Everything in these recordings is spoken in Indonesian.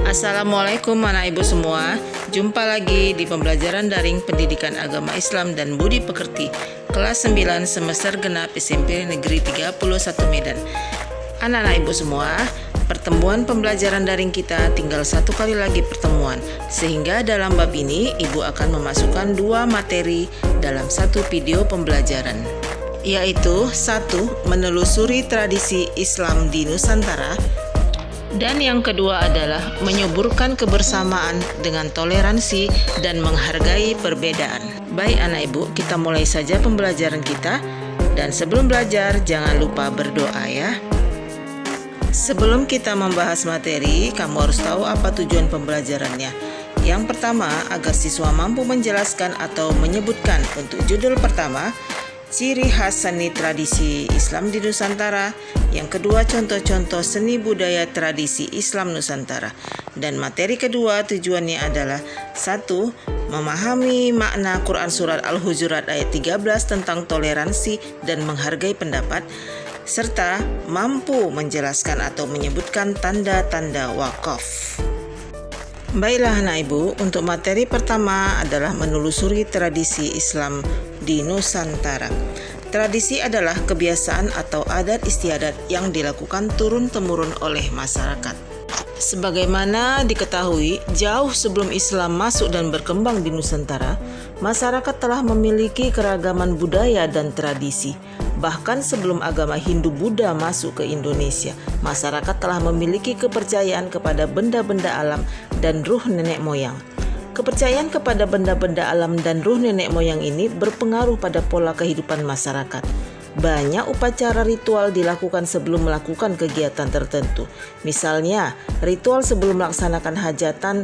Assalamualaikum anak ibu semua. Jumpa lagi di pembelajaran daring Pendidikan Agama Islam dan Budi Pekerti kelas 9 semester genap SMP Negeri 31 Medan. Anak-anak ibu semua, pertemuan pembelajaran daring kita tinggal satu kali lagi pertemuan, sehingga dalam bab ini ibu akan memasukkan dua materi dalam satu video pembelajaran, yaitu satu, menelusuri tradisi Islam di Nusantara, dan yang kedua adalah menyuburkan kebersamaan dengan toleransi dan menghargai perbedaan. Baik anak ibu, kita mulai saja pembelajaran kita. Dan sebelum belajar, jangan lupa berdoa ya. Sebelum kita membahas materi, kamu harus tahu apa tujuan pembelajarannya. Yang pertama, agar siswa mampu menjelaskan atau menyebutkan untuk judul pertama, ciri khas seni tradisi Islam di Nusantara. Yang kedua, contoh-contoh seni budaya tradisi Islam Nusantara. Dan materi kedua tujuannya adalah satu, memahami makna Quran Surat Al-Hujurat ayat 13 tentang toleransi dan menghargai pendapat, serta mampu menjelaskan atau menyebutkan tanda-tanda wakaf. Baiklah anak ibu, untuk materi pertama adalah menelusuri tradisi Islam di Nusantara. Tradisi adalah kebiasaan atau adat istiadat yang dilakukan turun-temurun oleh masyarakat. Sebagaimana diketahui, jauh sebelum Islam masuk dan berkembang di Nusantara, masyarakat telah memiliki keragaman budaya dan tradisi. Bahkan sebelum agama Hindu-Buddha masuk ke Indonesia, masyarakat telah memiliki kepercayaan kepada benda-benda alam dan ruh nenek moyang. Kepercayaan kepada benda-benda alam dan ruh nenek moyang ini berpengaruh pada pola kehidupan masyarakat. Banyak upacara ritual dilakukan sebelum melakukan kegiatan tertentu. Misalnya, ritual sebelum melaksanakan hajatan,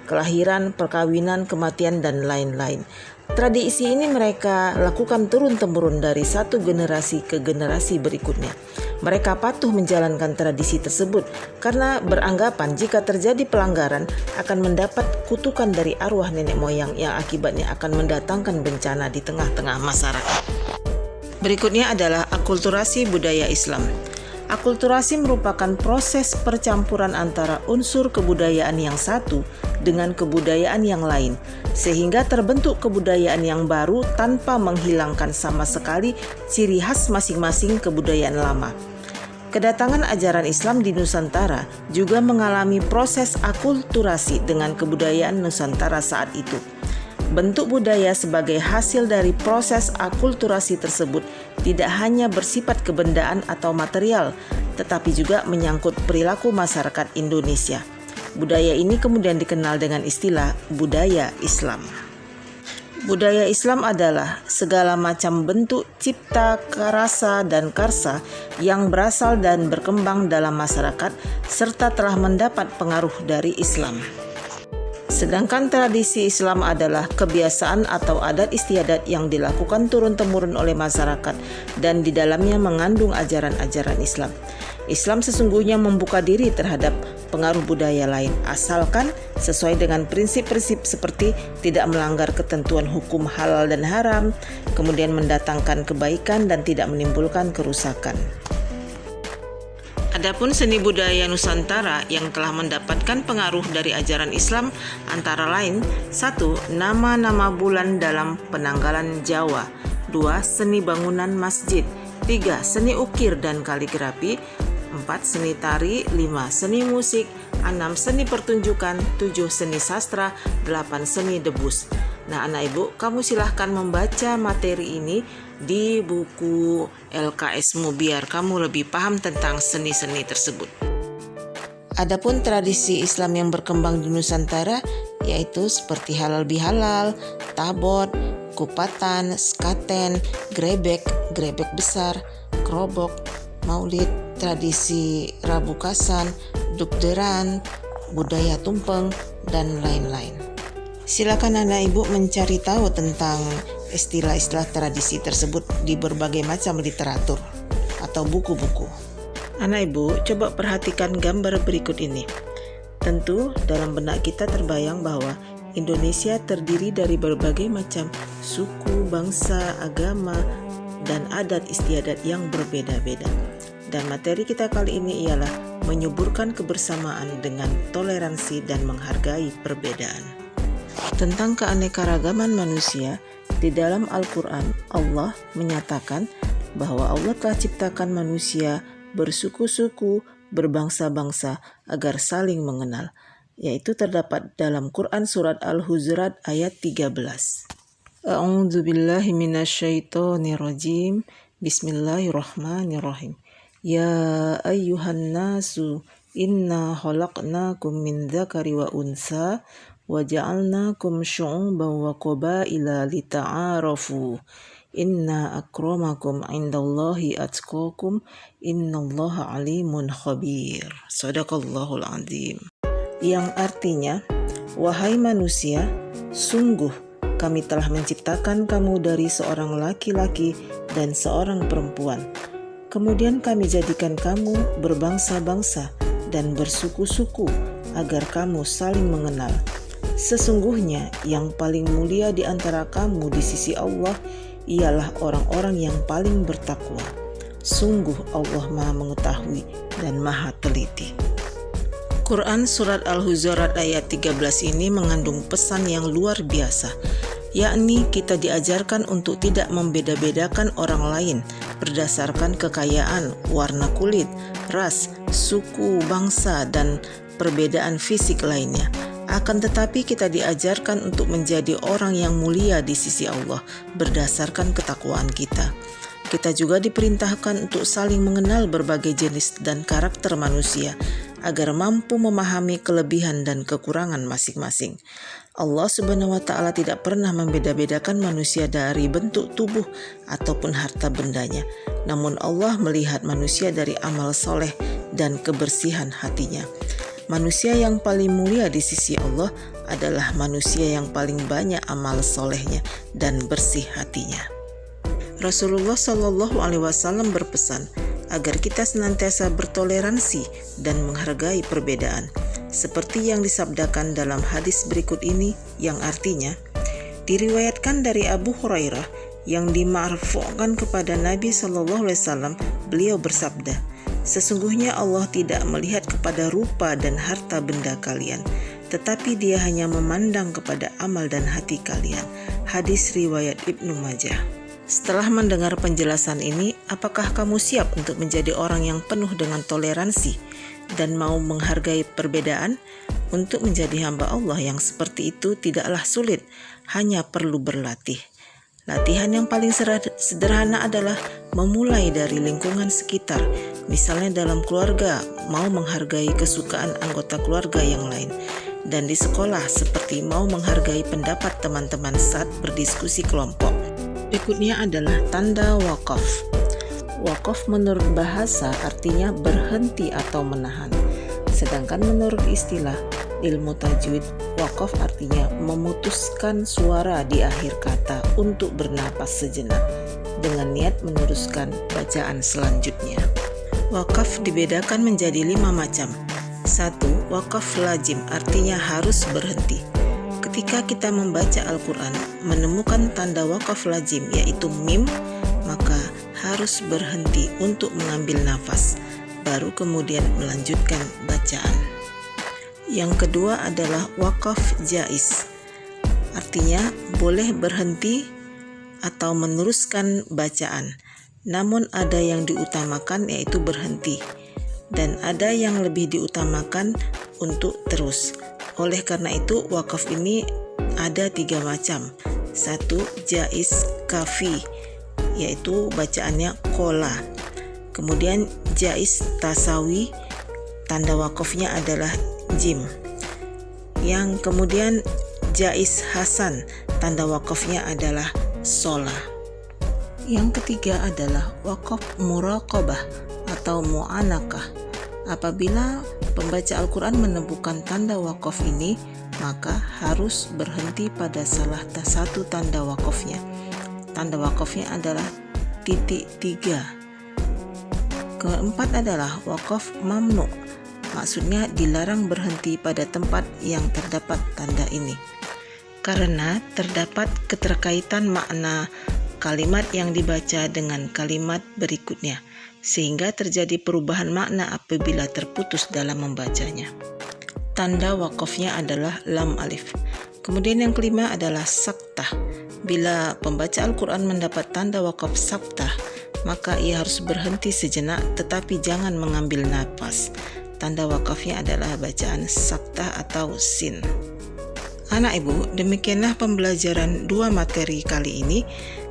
kelahiran, perkawinan, kematian, dan lain-lain. Tradisi ini mereka lakukan turun-temurun dari satu generasi ke generasi berikutnya. Mereka patuh menjalankan tradisi tersebut karena beranggapan jika terjadi pelanggaran akan mendapat kutukan dari arwah nenek moyang yang akibatnya akan mendatangkan bencana di tengah-tengah masyarakat. Berikutnya adalah akulturasi budaya Islam. Akulturasi merupakan proses percampuran antara unsur kebudayaan yang satu dengan kebudayaan yang lain, sehingga terbentuk kebudayaan yang baru tanpa menghilangkan sama sekali ciri khas masing-masing kebudayaan lama. Kedatangan ajaran Islam di Nusantara juga mengalami proses akulturasi dengan kebudayaan Nusantara saat itu. Bentuk budaya sebagai hasil dari proses akulturasi tersebut tidak hanya bersifat kebendaan atau material, tetapi juga menyangkut perilaku masyarakat Indonesia. Budaya ini kemudian dikenal dengan istilah budaya Islam. Budaya Islam adalah segala macam bentuk cipta, rasa, dan karsa yang berasal dan berkembang dalam masyarakat serta telah mendapat pengaruh dari Islam. Sedangkan tradisi Islam adalah kebiasaan atau adat istiadat yang dilakukan turun-temurun oleh masyarakat dan di dalamnya mengandung ajaran-ajaran Islam. Islam sesungguhnya membuka diri terhadap pengaruh budaya lain, asalkan sesuai dengan prinsip-prinsip seperti tidak melanggar ketentuan hukum halal dan haram, kemudian mendatangkan kebaikan dan tidak menimbulkan kerusakan. Adapun seni budaya Nusantara yang telah mendapatkan pengaruh dari ajaran Islam antara lain: 1. Nama-nama bulan dalam penanggalan Jawa. 2. Seni bangunan masjid. 3. Seni ukir dan kaligrafi. 4. Seni tari. 5. Seni musik. 6. Seni pertunjukan. 7. Seni sastra. 8. Seni debus. Nah anak ibu, kamu silahkan membaca materi ini di buku LKSmu biar kamu lebih paham tentang seni-seni tersebut. Adapun tradisi Islam yang berkembang di Nusantara yaitu seperti halal bihalal, tabot, kupatan, sekaten, grebek besar, kerobok, maulid, tradisi Rabu Kasan, dukderan, budaya tumpeng, dan lain-lain. Silakan anak ibu mencari tahu tentang istilah-istilah tradisi tersebut di berbagai macam literatur atau buku-buku. Anak ibu, coba perhatikan gambar berikut ini. Tentu dalam benak kita terbayang bahwa Indonesia terdiri dari berbagai macam suku, bangsa, agama, dan adat istiadat yang berbeda-beda. Dan materi kita kali ini ialah menyuburkan kebersamaan dengan toleransi dan menghargai perbedaan. Tentang keanekaragaman manusia, di dalam Al-Quran Allah menyatakan bahwa Allah telah ciptakan manusia bersuku-suku, berbangsa-bangsa agar saling mengenal, yaitu terdapat dalam Quran Surat Al-Hujurat ayat 13. A'udzu billahi minasyaitonir rajim. Bismillahirrahmanirrahim. Ya ayyuhan nasu inna khalaqnakum min dzakari wa unsa wa ja'alnakum syu'uban wa qabaila lita'arafu. Inna akramakum indallahi atqakum innallaha alimun khabir. Shadaqallahul azim. Yang artinya, wahai manusia, sungguh kami telah menciptakan kamu dari seorang laki-laki dan seorang perempuan. Kemudian kami jadikan kamu berbangsa-bangsa dan bersuku-suku agar kamu saling mengenal. Sesungguhnya yang paling mulia di antara kamu di sisi Allah ialah orang-orang yang paling bertakwa. Sungguh Allah Maha Mengetahui dan Maha Teliti. Quran Surat Al-Hujurat ayat 13 ini mengandung pesan yang luar biasa, yakni kita diajarkan untuk tidak membeda-bedakan orang lain berdasarkan kekayaan, warna kulit, ras, suku, bangsa, dan perbedaan fisik lainnya. Akan tetapi kita diajarkan untuk menjadi orang yang mulia di sisi Allah berdasarkan ketakwaan kita. Kita juga diperintahkan untuk saling mengenal berbagai jenis dan karakter manusia agar mampu memahami kelebihan dan kekurangan masing-masing. Allah Subhanahu wa Ta'ala tidak pernah membeda-bedakan manusia dari bentuk tubuh ataupun harta bendanya. Namun Allah melihat manusia dari amal soleh dan kebersihan hatinya. Manusia yang paling mulia di sisi Allah adalah manusia yang paling banyak amal solehnya dan bersih hatinya. Rasulullah Shallallahu Alaihi Wasallam berpesan agar kita senantiasa bertoleransi dan menghargai perbedaan, seperti yang disabdakan dalam hadis berikut ini, yang artinya diriwayatkan dari Abu Hurairah yang dimarfu'kan kepada Nabi Shallallahu Alaihi Wasallam. Beliau bersabda, sesungguhnya Allah tidak melihat kepada rupa dan harta benda kalian, tetapi Dia hanya memandang kepada amal dan hati kalian. Hadis riwayat Ibnu Majah. Setelah mendengar penjelasan ini, apakah kamu siap untuk menjadi orang yang penuh dengan toleransi dan mau menghargai perbedaan? Untuk menjadi hamba Allah yang seperti itu tidaklah sulit, hanya perlu berlatih. Latihan yang paling sederhana adalah memulai dari lingkungan sekitar. Misalnya dalam keluarga, mau menghargai kesukaan anggota keluarga yang lain. Dan di sekolah, seperti mau menghargai pendapat teman-teman saat berdiskusi kelompok. Berikutnya adalah tanda wakaf. Wakaf menurut bahasa artinya berhenti atau menahan. Sedangkan menurut istilah ilmu tajwid, wakaf artinya memutuskan suara di akhir kata untuk bernapas sejenak dengan niat meneruskan bacaan selanjutnya. Wakaf dibedakan menjadi 5 macam. 1. Wakaf lazim artinya harus berhenti. Ketika kita membaca Al-Quran, menemukan tanda wakaf lazim yaitu mim, maka harus berhenti untuk mengambil nafas, baru kemudian melanjutkan bacaan. Yang kedua adalah wakaf jaiz, artinya boleh berhenti atau meneruskan bacaan, namun ada yang diutamakan yaitu berhenti, dan ada yang lebih diutamakan untuk terus. Oleh karena itu, wakaf ini ada 3 macam. 1. Jaiz kafi, yaitu bacaannya qola. Kemudian jaiz tasawi, tanda wakafnya adalah jim. Yang kemudian jaiz hasan, tanda wakafnya adalah sola. Yang ketiga adalah wakaf muraqabah atau mu'anakah. Apabila pembaca Al-Quran menemukan tanda wakaf ini, maka harus berhenti pada salah satu tanda wakafnya. Tanda wakafnya adalah titik 3. Keempat adalah wakaf mamnu, maksudnya dilarang berhenti pada tempat yang terdapat tanda ini, karena terdapat keterkaitan makna kalimat yang dibaca dengan kalimat berikutnya. sehingga terjadi perubahan makna apabila terputus dalam membacanya. Tanda wakafnya adalah lam alif. Kemudian yang kelima adalah saktah. Bila pembaca Al-Quran mendapat tanda wakaf saktah, maka ia harus berhenti sejenak tetapi jangan mengambil napas. Tanda wakafnya adalah bacaan saktah atau sin. Anak ibu, demikianlah pembelajaran 2 materi kali ini.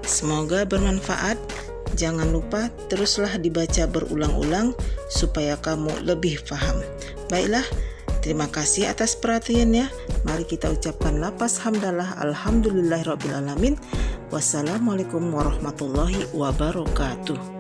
Semoga bermanfaat. Jangan lupa teruslah dibaca berulang-ulang supaya kamu lebih paham. Baiklah, terima kasih atas perhatiannya. Mari kita ucapkan lafaz hamdalah alhamdulillahirabbil alamin. Wassalamualaikum warahmatullahi wabarakatuh.